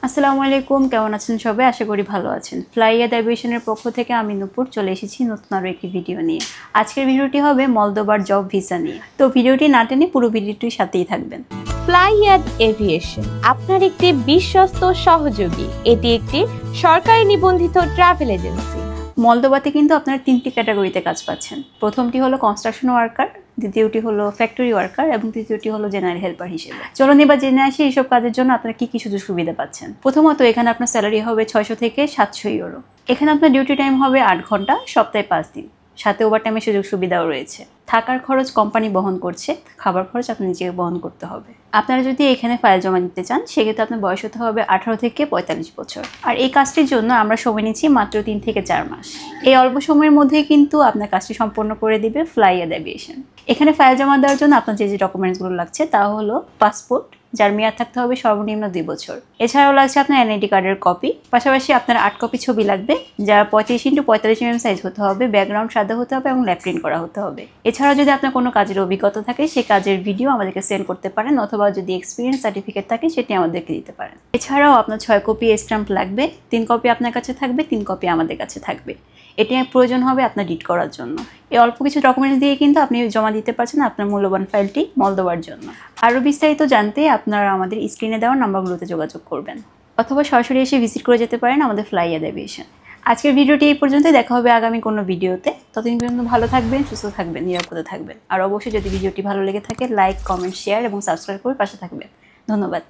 আসসালামু আলাইকুম, কেমন আছেন সবাই? আশা করি ভালো আছেন। ফ্লাইয়াদ এভিয়েশনের পক্ষ থেকে আমি নূপুর চলে এসেছি নতুন আরও একটি ভিডিও নিয়ে। আজকের ভিডিওটি হবে মলদোবার জব ভিসা নিয়ে। তো ভিডিওটি না টেনে পুরো ভিডিওটির সাথেই থাকবেন। ফ্লাইয়াদ এভিয়েশন আপনার একটি বিশ্বস্ত সহযোগী। এটি একটি সরকারি নিবন্ধিত ট্রাভেল এজেন্সি। মলদোবাতে কিন্তু আপনারা তিনটি ক্যাটাগরিতে কাজ পাচ্ছেন। প্রথমটি হলো কনস্ট্রাকশন ওয়ার্কার, দ্বিতীয়টি হলো ফ্যাক্টরি ওয়ার্কার এবং তৃতীয়টি হলো জেনারেল হেল্পার হিসেবে। চলুন এবার জেনে আসি এইসব কাজের জন্য আপনারা কি সুযোগ সুবিধা পাচ্ছেন। প্রথমত এখানে আপনার স্যালারি হবে 600 থেকে 700 ইউরো। এখানে আপনার ডিউটি টাইম হবে 8 ঘন্টা, সপ্তাহে 5 দিন। সাথে ওভারটাইমের সুযোগ সুবিধাও রয়েছে। থাকার খরচ কোম্পানি বহন করছে, খাবার খরচ আপনি নিজেকে বহন করতে হবে। আপনারা যদি এখানে ফাইল জমা দিতে চান সেক্ষেত্রে আপনার বয়স হতে হবে 18 থেকে 45 বছর। আর এই কাজটির জন্য আমরা সময় নিচ্ছি মাত্র 3 থেকে 4 মাস। এই অল্প সময়ের মধ্যেই কিন্তু আপনার কাজটি সম্পন্ন করে দিবে ফ্লাইয়াদ এভিয়েশন। এখানে ফাইল জমা দেওয়ার জন্য আপনার যে ডকুমেন্টসগুলো লাগছে তা হলো পাসপোর্ট, যার মেয়াদ থাকতে হবে সর্বনিম্ন 2 বছর। এছাড়াও লাগছে আপনার এনআইডি কার্ডের কপি, পাশাপাশি আপনার 8 কপি ছবি লাগবে, যা 35x45 সাইজ হতে হবে, ব্যাকগ্রাউন্ড সাদা হতে হবে এবং ল্যাপ প্রিন্ট করা হতে হবে। এছাড়াও যদি আপনার কোনো কাজের অভিজ্ঞতা থাকে সেই কাজের ভিডিও আমাদেরকে সেন্ড করতে পারেন, অথবা যদি এক্সপিরিয়েন্স সার্টিফিকেট থাকে সেটি আমাদেরকে দিতে পারেন। এছাড়াও আপনার 6 কপি স্ট্যাম্প লাগবে, 3 কপি আপনার কাছে থাকবে, 3 কপি আমাদের কাছে থাকবে। এটি প্রয়োজন হবে আপনার ডিট করার জন্য। এই অল্প কিছু ডকুমেন্টস দিয়ে কিন্তু আপনি জমা দিতে পারছেন আপনার মূল্যবান ফাইলটি মলদোবার জন্য। আরও বিস্তারিত জানতে আপনারা আমাদের স্ক্রিনে দেওয়া নাম্বারগুলোতে যোগাযোগ করবেন, অথবা সরাসরি এসে ভিজিট করে যেতে পারেন আমাদের ফ্লাইয়াদ এভিয়েশন। আজকের ভিডিওটি এই পর্যন্তই, দেখা হবে আগামী কোনো ভিডিওতে। ততদিন পর্যন্ত ভালো থাকবেন, সুস্থ থাকবেন, নিরাপদে থাকবেন। আর অবশ্যই যদি ভিডিওটি ভালো লেগে থাকে লাইক, কমেন্ট, শেয়ার এবং সাবস্ক্রাইব করে পাশে থাকবেন। ধন্যবাদ।